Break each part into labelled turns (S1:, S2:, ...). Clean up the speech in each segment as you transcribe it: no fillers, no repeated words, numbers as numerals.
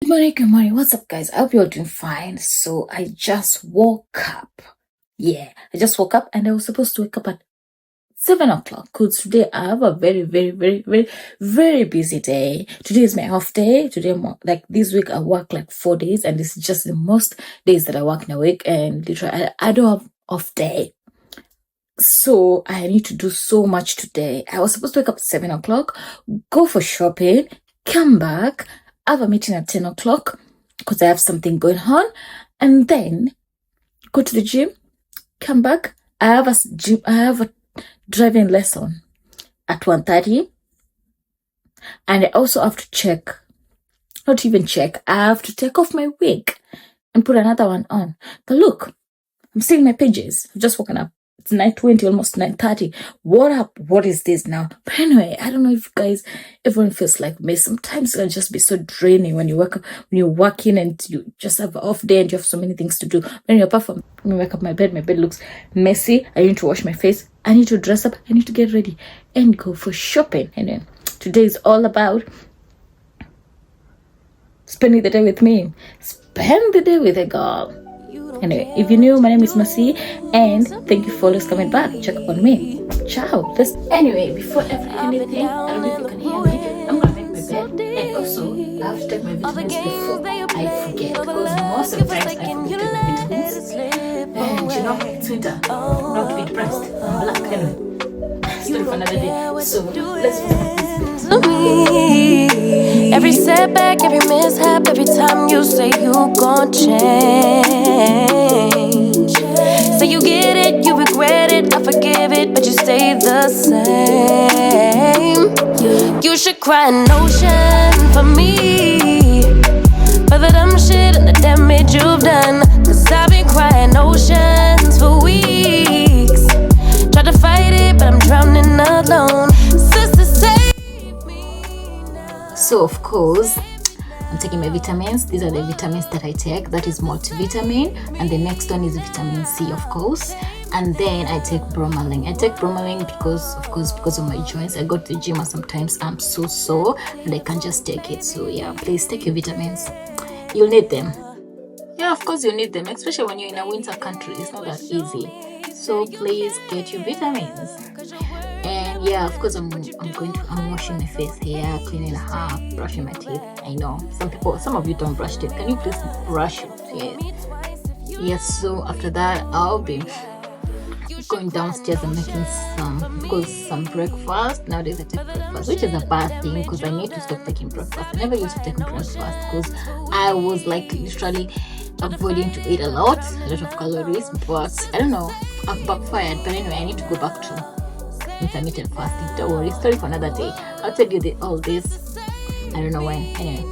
S1: Good morning. What's up, guys? I hope you're doing fine. So I just woke up. Yeah, I just woke up and I was supposed to wake up at 7 o'clock. Because today I have a very busy day. Today is my off day. Today, like this week, I work like 4 days, and this is just the most days that I work in a week. And literally, I don't have off day. So I need to do so much today. I was supposed to wake up at 7 o'clock, go for shopping, come back, have a meeting at 10 o'clock because I have something going on, and then go to the gym, come back. I have a driving lesson at 1:30, and I also have to check, not even check, I have to take off my wig and put another one on. But look, I'm seeing my pages. I've just woken up. It's 9:20, almost 9:30. What up? What is this now? But anyway, I don't know if everyone feels like me. Sometimes it'll just be so draining when you're working and you just have an off day and you have so many things to do. But anyway, apart from when I wake up, my bed looks messy. I need to wash my face. I need to dress up. I need to get ready and go for shopping. And then today is all about spending the day with me. Spend the day with a girl. Anyway, if you're new, my name is Masi, and thank you for always coming back. Check up on me. Ciao. Anyway, before anything, I don't know if you can hear me. I'm gonna make my bed, and also I have to take my vitamins before I forget, because most of the times I forget my vitamins. And you know, it's winter, not to be depressed. I'm black. Anyway, story for another day. So let's start this.
S2: Every setback, every mishap, every time you say you gon' change. Say you get it, you regret it, I forgive it, but you stay the same. You should cry an ocean for me, for the dumb shit and the damage you've done. Cause I've been crying oceans for weeks. Tried to fight it, but I'm drowning alone. Sister, save me now.
S1: So of course, I'm taking my vitamins. These are the vitamins that I take. That is multivitamin, and the next one is vitamin C, of course. And then I take bromelain. I take bromelain because of my joints. I go to the gym and sometimes I'm so sore and I can't just take it. So yeah, please take your vitamins. You'll need them. Yeah, of course you need them, especially when you're in a winter country. It's not that easy. So please get your vitamins. And yeah, of course I'm washing my face here, cleaning up, brushing my teeth. I know some of you don't brush teeth. Can you please brush your teeth? Yes. So after that, I'll be going downstairs and making some breakfast. Nowadays I take breakfast, which is a bad thing because I need to stop taking breakfast. I never used to take breakfast because I was like literally avoiding to eat a lot of calories, but I don't know, I've backfired. But anyway, I need to go back to intermittent fasting. Don't worry, story for another day. I'll tell you all this, I don't know when. Anyway,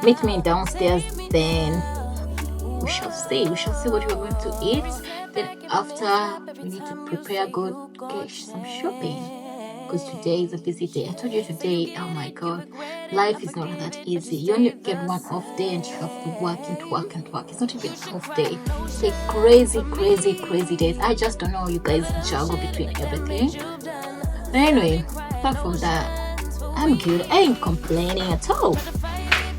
S1: meet me downstairs, then we shall see what we're going to eat. Then after, we need to prepare, go get some shopping, because today is a busy day. I told you today, oh my god, life is not that easy. You only get one off day and you have to work. It's not even an off day. It's like crazy days. I just don't know how you guys juggle between everything. But anyway, apart from that, I'm good. I ain't complaining at all.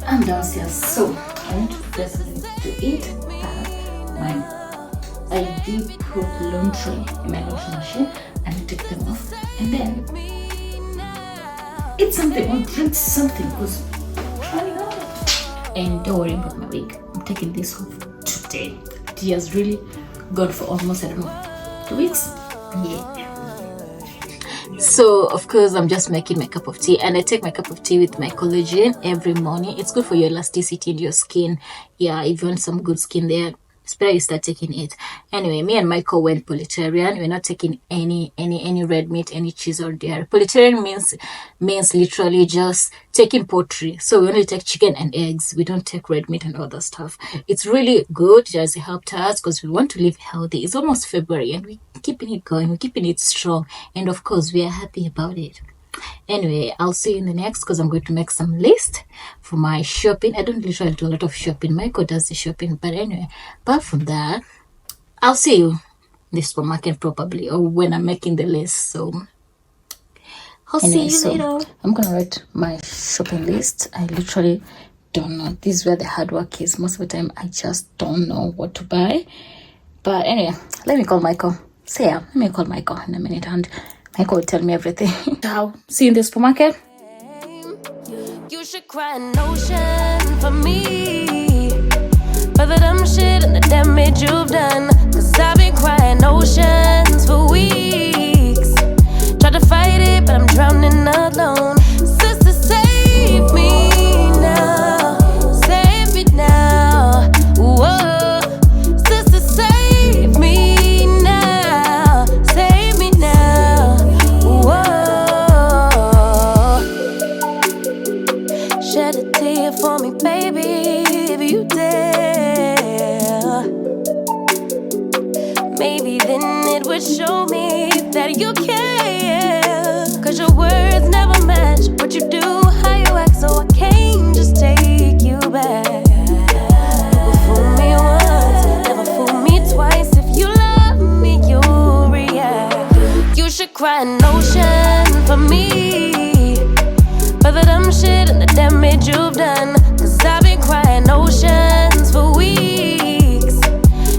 S1: I'm downstairs, so I need to prepare something to eat. I did put laundry in my washing machine and I take them off, and then eat something or drink something because I'm trying out. And don't worry about my wig. I'm taking this off today. It has really gone for almost, I don't know, 2 weeks. Yeah. So of course I'm just making my cup of tea, and I take my cup of tea with my collagen every morning. It's good for your elasticity in your skin. Yeah, if you want some good skin there, it's better you start taking it. Anyway, me and Michael went pollitarian. We're not taking any red meat, any cheese or dairy. Pollitarian means literally just taking poultry. So we only take chicken and eggs. We don't take red meat and other stuff. It's really good. It has helped us because we want to live healthy. It's almost February and we're keeping it going. We're keeping it strong. And of course, we are happy about it. Anyway, I'll see you in the next, because I'm going to make some list for my shopping. I don't literally do a lot of shopping. Michael does the shopping. But anyway, apart from that, I'll see you in the supermarket probably, or when I'm making the list. So I'll see you later. I'm gonna write my shopping list. I literally don't know. This is where the hard work is. Most of the time, I just don't know what to buy. But anyway, let me call Michael. So yeah, let me call Michael in a minute, and Michael will tell me everything. Ciao. See you in the supermarket.
S2: You should cry an ocean for me, for the dumb shit and the damage you've done. Cause I've been crying oceans for weeks. Tried to fight it, but I'm drowning alone. Sister, save me now. Save me now. Whoa. Sister, save me now. Save me now. Whoa. Shed a tear for me, baby, if you dare. Maybe then it would show me that you care. Cause your words never match what you do, how you act, so I can't just take you back. Never fool me once, never fool me twice. If you love me, you'll react. You should cry an ocean for me, for the dumb shit and the damage you've done. Cause I've been crying oceans for weeks.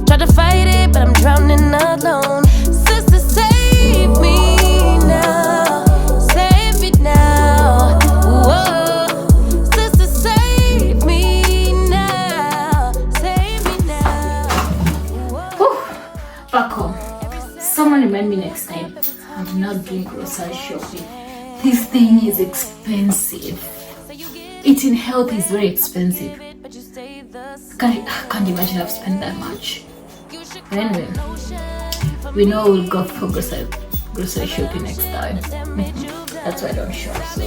S2: Tried to fight it, but I'm drowning alone. Sister, save me now. Save me now. Whoa. Sister, save me now. Save me now.
S1: Whew. Back home. Someone remind me next time. I'm not doing grocery shopping. This thing is expensive. Eating healthy is very expensive. Can't imagine I've spent that much. But anyway, we know we'll go for grocery shopping next time. That's why I don't shop. So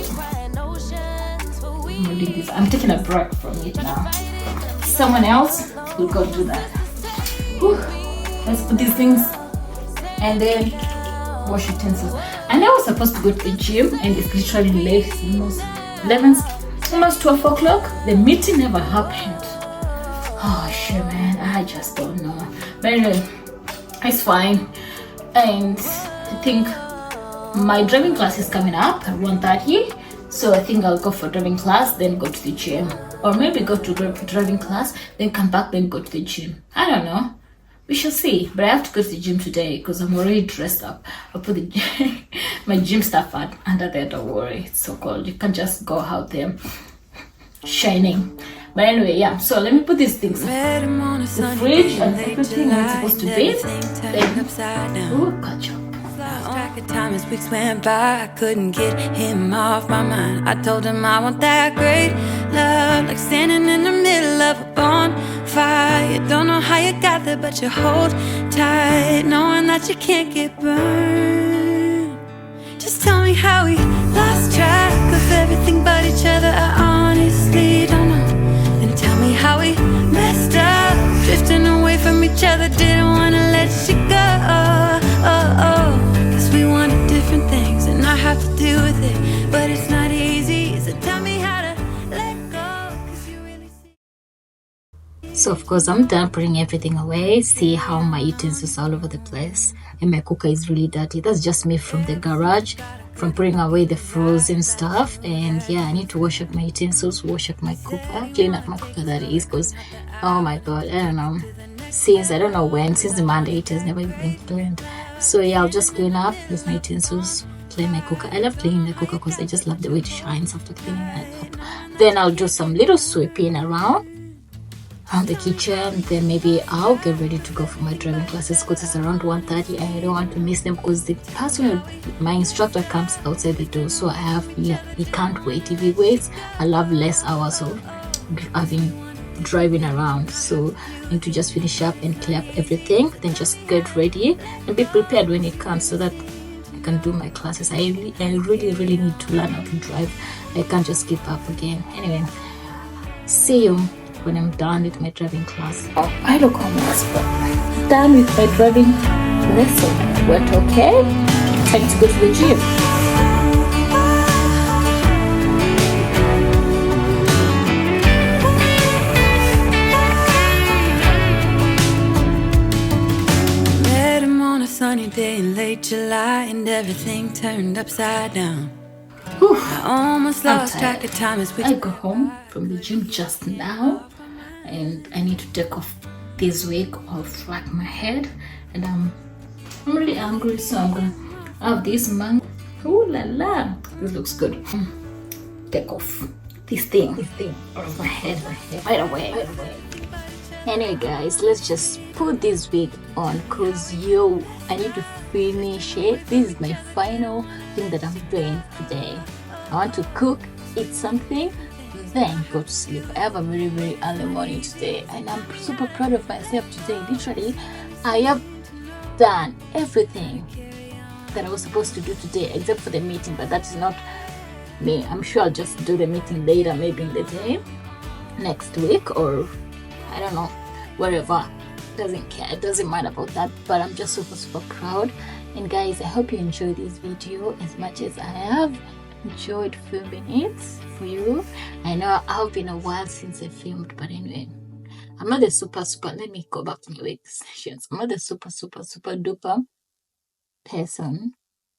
S1: I'm doing this. I'm taking a break from it now. Someone else will go do that. Whew. Let's put these things and then wash utensils. And I was supposed to go to the gym, and it's literally late. It's almost 11, almost 12 o'clock. The meeting never happened. Oh shit, man, I just don't know. But anyway, it's fine. And I think my driving class is coming up at 1:30. So I think I'll go for driving class, then go to the gym. Or maybe go to driving class, then come back, then go to the gym. I don't know. We shall see. But I have to go to the gym today because I'm already dressed up. I'll put my gym stuff under there. Don't worry. It's so cold. You can't just go out there shining. But anyway, yeah. So let me put these things in the fridge and everything I'm supposed to be. Then, ooh, catch up.
S2: Lost track of time as weeks went by. I couldn't get him off my mind. I told him I want that great love, like standing in the middle of a bonfire. You don't know how you got there, but you hold tight, knowing that you can't get burned. Just tell me how we lost track of everything but each other. I honestly don't know. Then tell me how we messed up, drifting away from each other. Didn't wanna let you go. Cause we wanted different things, and I have to deal with it, but it's not easy. So tell me how to let go, cause you really see.
S1: So of course I'm done putting everything away. See how my utensils are all over the place, and my cooker is really dirty. That's just me from the garage, from putting away the frozen stuff. And yeah, I need to wash up my utensils, wash up my cooker, clean up my cooker, that is, because oh my god, I don't know, since I don't know when, since the Monday it has never been cleaned. So yeah, I'll just clean up with my utensils, clean my cooker. I love cleaning the cooker because I just love the way it shines after cleaning it up. Then I'll do some little sweeping around the kitchen. Then maybe I'll get ready to go for my driving classes because it's around 1:30 and I don't want to miss them because the person, my instructor, comes outside the door. So he can't wait. If he waits, I'll have less hours of driving around. So I need to just finish up and clear up everything, then just get ready and be prepared when it comes so that I can do my classes. I really need to learn how to drive. I can't just keep up again. Anyway, see you when I'm done with my driving class. Oh, I look homeless, but I'm done with my driving lesson. Went okay. Time to go to the gym.
S2: Sunny day in late July, and everything turned upside down.
S1: Whew,
S2: I almost
S1: I'm
S2: lost track
S1: tired.
S2: of time as we
S1: I got home from the gym just now, and I need to take off this wig off like my head, and I'm really hungry, so I'm gonna have this mango. Ooh la la, this looks good. Take off this thing out of my head right away. Anyway guys, let's just put this wig on cause I need to finish it. This is my final thing that I'm doing today. I want to cook, eat something, then go to sleep. I have a very very early morning today, and I'm super proud of myself today. Literally, I have done everything that I was supposed to do today except for the meeting, but that is not me. I'm sure I'll just do the meeting later, maybe in the day next week, or I don't know, wherever. Doesn't care, it doesn't matter about that, but I'm just super proud. And guys, I hope you enjoyed this video as much as I have enjoyed filming it for you. I know I've been a while since I filmed, but anyway, I'm not the super let me go back to my wig sessions. I'm not the super duper person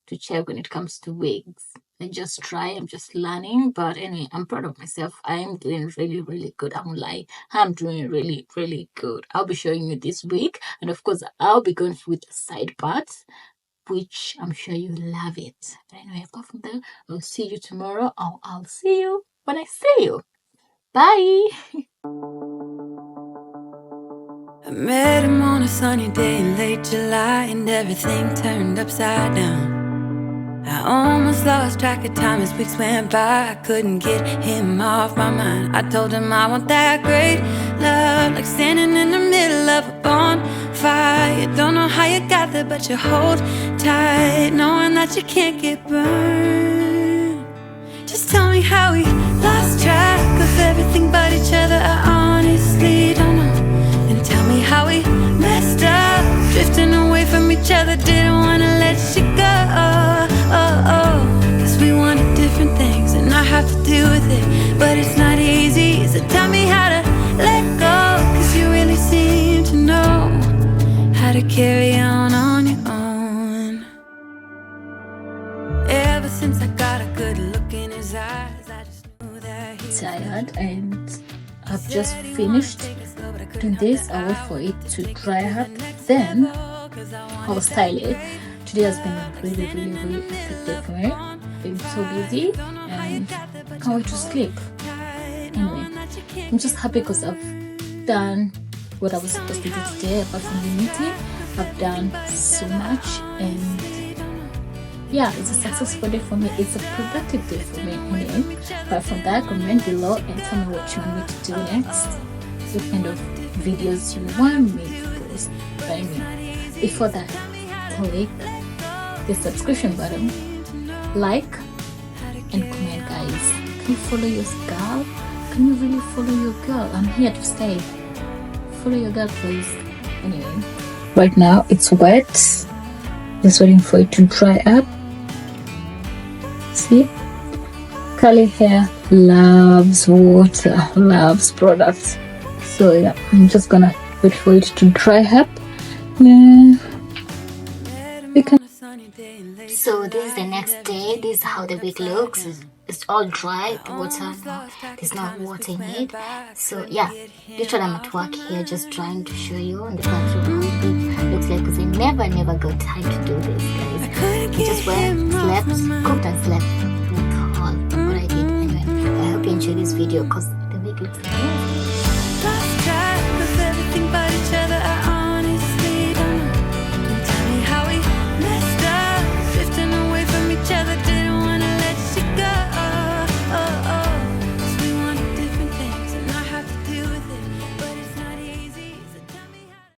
S1: to check when it comes to wigs. I'm just learning, but anyway, I'm proud of myself. I am doing really good. I won't lie, I'm doing really good. I'll be showing you this week, and of course I'll be going with the side parts, which I'm sure you love it. But anyway, apart from that, I'll see you tomorrow, or I'll see you when I see you. Bye.
S2: I met him on a sunny day in late July, and everything turned upside down. I almost lost track of time as weeks went by. I couldn't get him off my mind. I told him I want that great love, like standing in the middle of a bonfire. You don't know how you got there, but you hold tight, knowing that you can't get burned. Just tell me how we lost track of everything but each other. I honestly don't know. And tell me how we messed up, drifting away from each other. Didn't wanna let you go. Cause we wanted different things, and I have to deal with it, but it's not easy. So tell me how to let go, cause you really seem to know how to carry on your own. Ever since I got a good look in his eyes, I just knew that he was
S1: Tired, and I've just finished doing this. I wait for it to dry up, then I'll style it. Today has been really hectic day for me. Been so busy and can't wait to sleep. Anyway, I'm just happy because I've done what I was supposed to do today. Apart from the meeting, I've done so much, and yeah, it's a successful day for me. It's a productive day for me. Anyway, apart from that, comment below and tell me what you want me to do next, what kind of videos you want me to post. But anyway, before that, click the subscription button, like and comment. Guys, can you follow your girl? Can you really follow your girl? I'm here to stay. Follow your girl, please. Anyway, right now it's wet, just waiting for it to dry up. See, curly hair loves water, loves products, so yeah, I'm just gonna wait for it to dry up. So this is the next day. This is how the wig looks. It's all dry. The water, there's no water in it. So yeah, literally I'm at work here just trying to show you in the bathroom how the wig looks like, because I never got time to do this, guys. I just went, slept, cooked and slept. That's all what I did. Anyway, I hope you enjoyed this video because the wig looks amazing.